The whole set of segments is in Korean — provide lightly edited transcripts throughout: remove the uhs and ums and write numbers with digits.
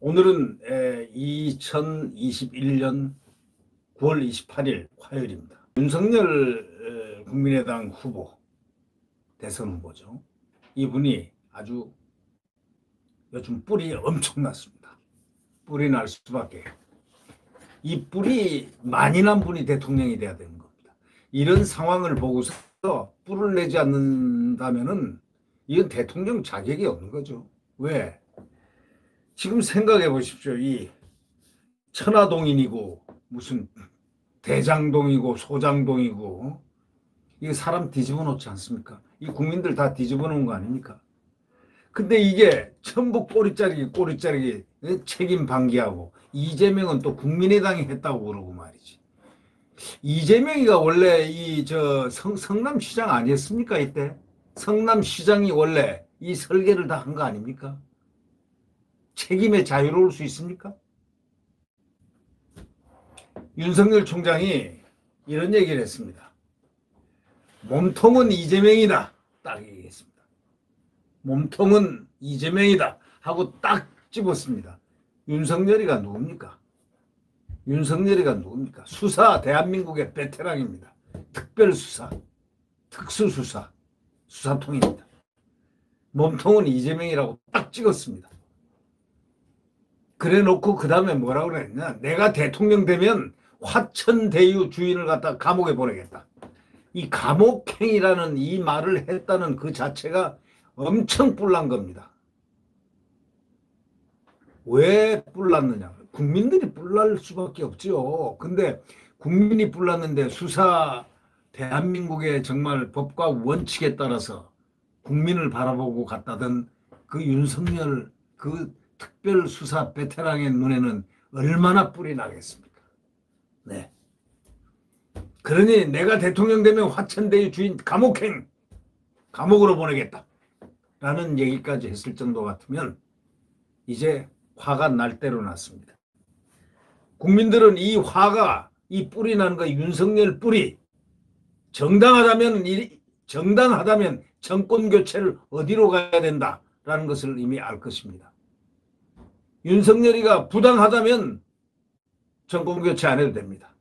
오늘은 2021년 9월 28일 화요일입니다. 윤석열 국민의당 후보, 대선 후보죠. 이분이 아주 요즘 뿔이 엄청났습니다. 뿔이 날 수밖에. 이 뿔이 많이 난 분이 대통령이 돼야 되는 겁니다. 이런 상황을 보고서 뿔을 내지 않는다면은 이건 대통령 자격이 없는 거죠. 왜? 지금 생각해 보십시오. 이 천하동인이고 무슨 대장동이고 소장동이고 이거 사람 뒤집어 놓지 않습니까? 이 국민들 다 뒤집어 놓은 거 아닙니까? 근데 이게 전부 꼬리자르기 책임 방기하고 이재명은 또 국민의당이 했다고 그러고 말이지. 이재명이가 원래 이 성남시장 아니었습니까? 이때 성남시장이 원래 이 설계를 다 한 거 아닙니까? 책임에 자유로울 수 있습니까? 윤석열 총장이 이런 얘기를 했습니다. 몸통은 이재명이다. 딱 얘기했습니다. 몸통은 이재명이다 하고 딱 집었습니다. 윤석열이가 누굽니까? 윤석열이가 누굽니까? 수사 대한민국의 베테랑입니다. 특별수사, 특수수사, 수사통입니다. 몸통은 이재명이라고 딱 찍었습니다. 그래 놓고 그 다음에 뭐라고 그랬냐. 내가 대통령 되면 화천대유 주인을 갖다 감옥에 보내겠다. 이 감옥행이라는 이 말을 했다는 그 자체가 엄청 뿔난 겁니다. 왜 뿔났느냐. 국민들이 뿔날 수밖에 없죠. 근데 국민이 뿔났는데 수사 대한민국의 정말 법과 원칙에 따라서 국민을 바라보고 갔다던 그 윤석열 그 특별수사 베테랑의 눈에는 얼마나 뿔이 나겠습니까? 네. 그러니 내가 대통령 되면 화천대유 주인 감옥으로 보내겠다 라는 얘기까지 했을 정도 같으면 이제 화가 날 대로 났습니다. 국민들은 이 화가 이 뿔이 나는 거 윤석열 뿔이 정당하다면 정권 교체를 어디로 가야 된다라는 것을 이미 알 것입니다. 윤석열이가 부당하다면 정권교체 안 해도 됩니다.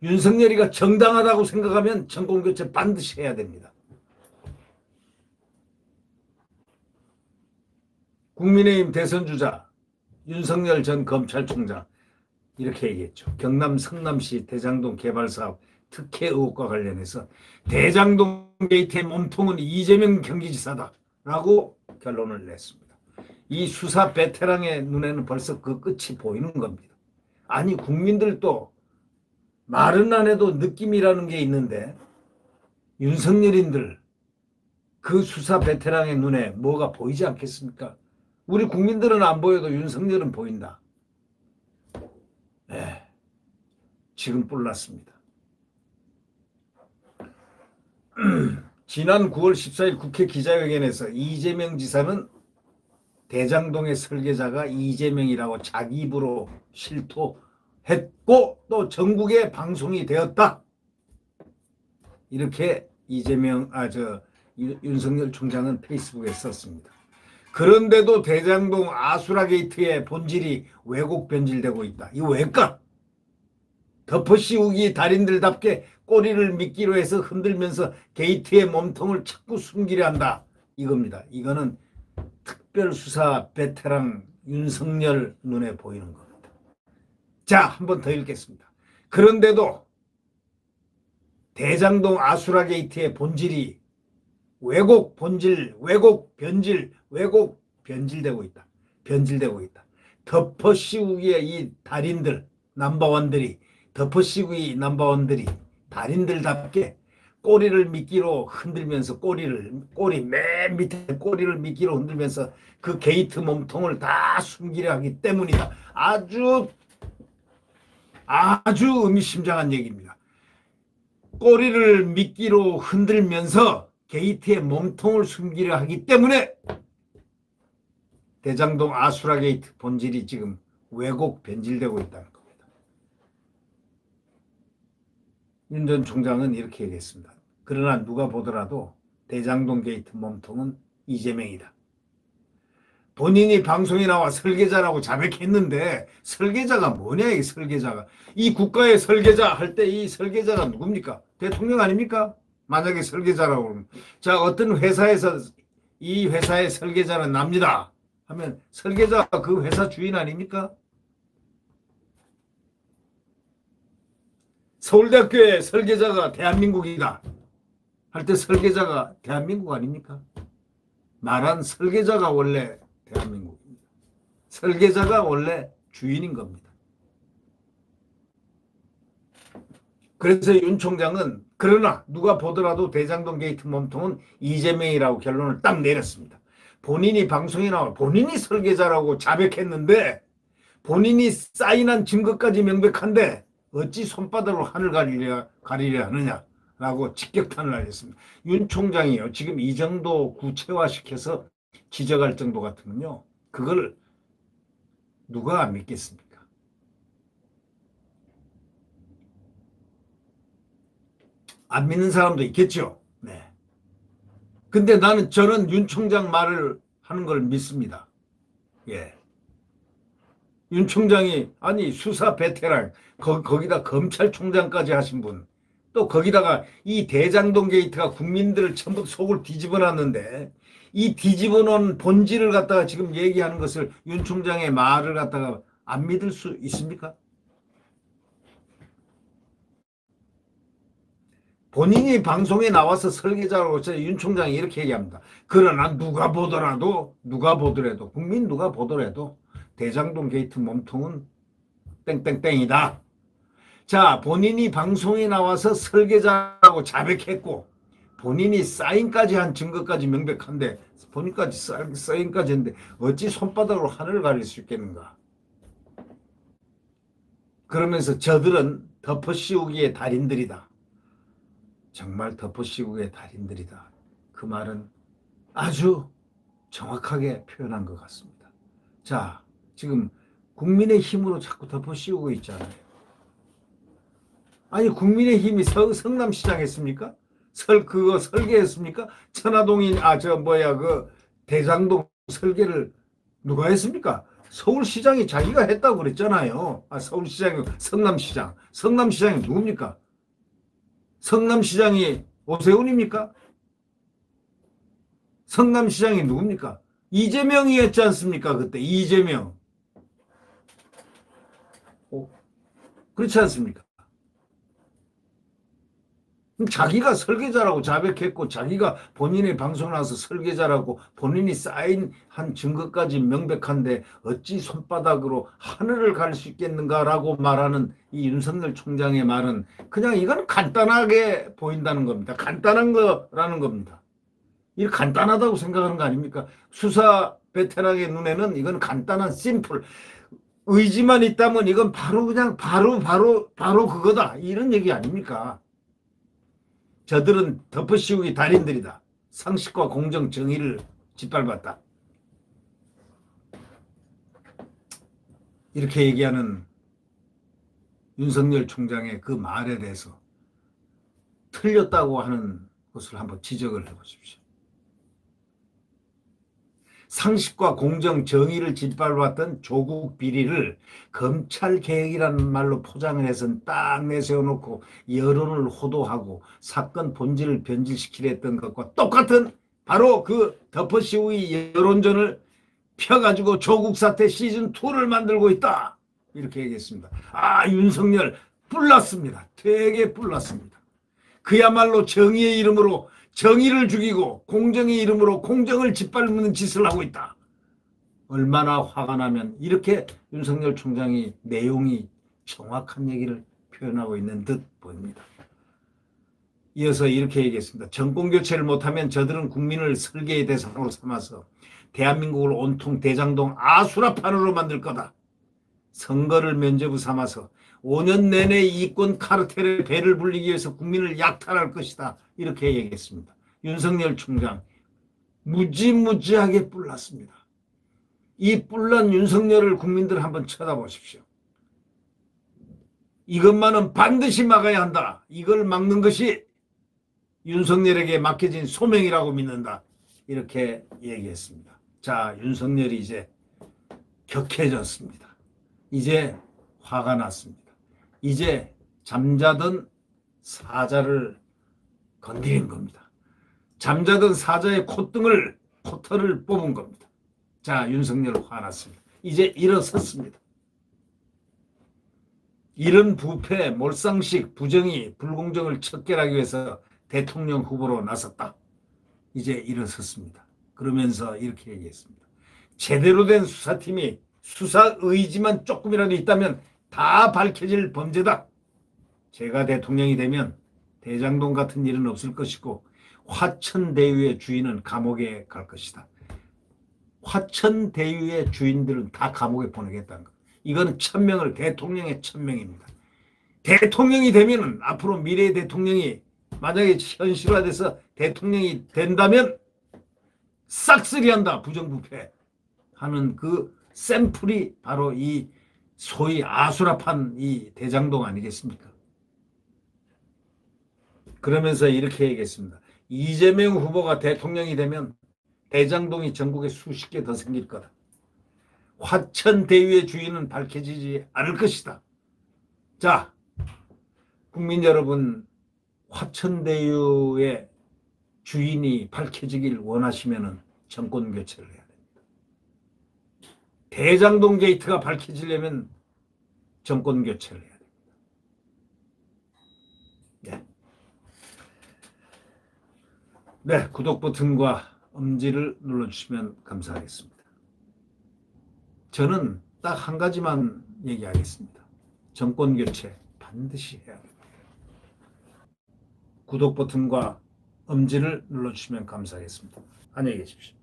윤석열이가 정당하다고 생각하면 정권교체 반드시 해야 됩니다. 국민의힘 대선주자 윤석열 전 검찰총장 이렇게 얘기했죠. 경남 성남시 대장동 개발사업 특혜 의혹과 관련해서 대장동 게이트의 몸통은 이재명 경기지사다라고 결론을 냈습니다. 이 수사 베테랑의 눈에는 벌써 그 끝이 보이는 겁니다. 아니 국민들도 말은 안 해도 느낌이라는 게 있는데 윤석열인들 그 수사 베테랑의 눈에 뭐가 보이지 않겠습니까? 우리 국민들은 안 보여도 윤석열은 보인다. 네, 지금 뿔났습니다. 지난 9월 14일 국회 기자회견에서 이재명 지사는 대장동의 설계자가 이재명이라고 자기 입으로 실토했고 또 전국에 방송이 되었다. 이렇게 윤석열 총장은 페이스북에 썼습니다. 그런데도 대장동 아수라 게이트의 본질이 왜곡 변질되고 있다. 이거 왜일까? 덮어씌우기 달인들답게 꼬리를 미끼로 해서 흔들면서 게이트의 몸통을 자꾸 숨기려 한다. 이겁니다. 이거는 특별수사 베테랑 윤석열 눈에 보이는 겁니다. 자, 한 번 더 읽겠습니다. 그런데도 대장동 아수라 게이트의 본질이 왜곡 변질되고 있다. 변질되고 있다. 덮어씌우기의 이 달인들 넘버원들이 덮어씌우기 넘버원들이 달인들답게 꼬리를 미끼로 흔들면서 꼬리 맨 밑에 꼬리를 미끼로 흔들면서 그 게이트 몸통을 다 숨기려 하기 때문이다. 아주 의미심장한 얘기입니다. 꼬리를 미끼로 흔들면서 게이트의 몸통을 숨기려 하기 때문에 대장동 아수라 게이트 본질이 지금 왜곡 변질되고 있다는 겁니다. 윤 전 총장은 이렇게 얘기했습니다. 그러나 누가 보더라도 대장동 게이트 몸통은 이재명이다. 본인이 방송에 나와 설계자라고 자백했는데 설계자가 뭐냐, 이 설계자가. 이 국가의 설계자 할 때 이 설계자가 누굽니까? 대통령 아닙니까? 만약에 설계자라고 그러면. 자, 어떤 회사에서 이 회사의 설계자는 납니다 하면 설계자가 그 회사 주인 아닙니까? 서울대학교의 설계자가 대한민국이다 할 때 설계자가 대한민국 아닙니까? 말한 설계자가 원래 대한민국입니다. 설계자가 원래 주인인 겁니다. 그래서 윤 총장은 그러나 누가 보더라도 대장동 게이트 몸통은 이재명이라고 결론을 딱 내렸습니다. 본인이 방송에 나와 본인이 설계자라고 자백했는데 본인이 사인한 증거까지 명백한데 어찌 손바닥으로 하늘 가리려 하느냐라고 직격탄을 날렸습니다. 윤 총장이요, 지금 이 정도 구체화시켜서 지적할 정도 같으면요, 그걸 누가 안 믿겠습니까? 안 믿는 사람도 있겠죠. 네. 근데 저는 윤 총장 말을 하는 걸 믿습니다. 예. 윤 총장이, 아니, 수사 베테랑, 거기다 검찰총장까지 하신 분, 또 거기다가 이 대장동 게이트가 국민들을 전부 속을 뒤집어 놨는데, 이 뒤집어 놓은 본질을 갖다가 지금 얘기하는 것을 윤 총장의 말을 갖다가 안 믿을 수 있습니까? 본인이 방송에 나와서 설계자라고 윤 총장이 이렇게 얘기합니다. 그러나 누가 보더라도 국민 누가 보더라도 대장동 게이트 몸통은 땡땡땡이다. 자, 본인이 방송에 나와서 설계자라고 자백했고 본인이 사인까지 한 증거까지 명백한데 본인까지 사인까지 했는데 어찌 손바닥으로 하늘을 가릴 수 있겠는가. 그러면서 저들은 덮어씌우기의 달인들이다. 정말 덮어씌우기의 달인들이다. 그 말은 아주 정확하게 표현한 것 같습니다. 자, 지금 국민의 힘으로 자꾸 덮어씌우고 있잖아요. 아니, 국민의 힘이 성남시장 했습니까? 그거 설계했습니까? 천화동인, 그 대장동 설계를 누가 했습니까? 서울시장이 자기가 했다고 그랬잖아요. 서울시장이 성남시장. 성남시장이 누굽니까? 성남시장이 오세훈입니까? 성남시장이 누굽니까? 이재명이었지 않습니까? 그때 이재명. 그렇지 않습니까? 자기가 설계자라고 자백했고 자기가 본인의 방송 나와서 설계자라고 본인이 사인한 증거까지 명백한데 어찌 손바닥으로 하늘을 갈 수 있겠는가라고 말하는 이 윤석열 총장의 말은 그냥 이건 간단하게 보인다는 겁니다. 간단한 거라는 겁니다. 이거 간단하다고 생각하는 거 아닙니까? 수사 베테랑의 눈에는 이건 간단한 심플. 의지만 있다면 이건 바로 그거다. 이런 얘기 아닙니까? 저들은 덮어씌우기 달인들이다. 상식과 공정 정의를 짓밟았다. 이렇게 얘기하는 윤석열 총장의 그 말에 대해서 틀렸다고 하는 것을 한번 지적을 해보십시오. 상식과 공정 정의를 짓밟았던 조국 비리를 검찰 개혁이라는 말로 포장을 해서 딱 내세워놓고 여론을 호도하고 사건 본질을 변질시키려 했던 것과 똑같은 바로 그 덮어씌우기 여론전을 펴가지고 조국 사태 시즌2를 만들고 있다. 이렇게 얘기했습니다. 윤석열 뿔났습니다. 되게 뿔났습니다. 그야말로 정의의 이름으로 정의를 죽이고 공정의 이름으로 공정을 짓밟는 짓을 하고 있다. 얼마나 화가 나면 이렇게 윤석열 총장이 내용이 정확한 얘기를 표현하고 있는 듯 보입니다. 이어서 이렇게 얘기했습니다. 정권교체를 못하면 저들은 국민을 설계의 대상으로 삼아서 대한민국을 온통 대장동 아수라판으로 만들 거다. 선거를 면죄부 삼아서 5년 내내 이권 카르텔의 배를 불리기 위해서 국민을 약탈할 것이다. 이렇게 얘기했습니다. 윤석열 총장 무지무지하게 뿔났습니다. 이 뿔난 윤석열을 국민들 한번 쳐다보십시오. 이것만은 반드시 막아야 한다. 이걸 막는 것이 윤석열에게 맡겨진 소명이라고 믿는다. 이렇게 얘기했습니다. 자, 윤석열이 이제 격해졌습니다. 이제 화가 났습니다. 이제 잠자던 사자를 건드린 겁니다. 잠자던 사자의 코털을 뽑은 겁니다. 자, 윤석열 화났습니다. 이제 일어섰습니다. 이런 부패, 몰상식, 부정의, 불공정을 척결하기 위해서 대통령 후보로 나섰다. 이제 일어섰습니다. 그러면서 이렇게 얘기했습니다. 제대로 된 수사팀이 수사 의지만 조금이라도 있다면 다 밝혀질 범죄다. 제가 대통령이 되면 대장동 같은 일은 없을 것이고 화천대유의 주인은 감옥에 갈 것이다. 화천대유의 주인들은 다 감옥에 보내겠다는 것. 이거는 천명을 대통령의 천명입니다. 대통령이 되면 앞으로 미래의 대통령이 만약에 현실화돼서 대통령이 된다면 싹쓸이한다. 부정부패 하는 그 샘플이 바로 이 소위 아수라판 이 대장동 아니겠습니까? 그러면서 이렇게 얘기했습니다. 이재명 후보가 대통령이 되면 대장동이 전국에 수십 개 더 생길 거다. 화천대유의 주인은 밝혀지지 않을 것이다. 자, 국민 여러분, 화천대유의 주인이 밝혀지길 원하시면 정권 교체를 해야 됩니다. 대장동 게이트가 밝혀지려면 정권 교체를 해야 됩니다. 네, 구독 버튼과 엄지를 눌러주시면 감사하겠습니다. 저는 딱 한 가지만 얘기하겠습니다. 정권 교체 반드시 해야 됩니다. 구독 버튼과 엄지를 눌러주시면 감사하겠습니다. 안녕히 계십시오.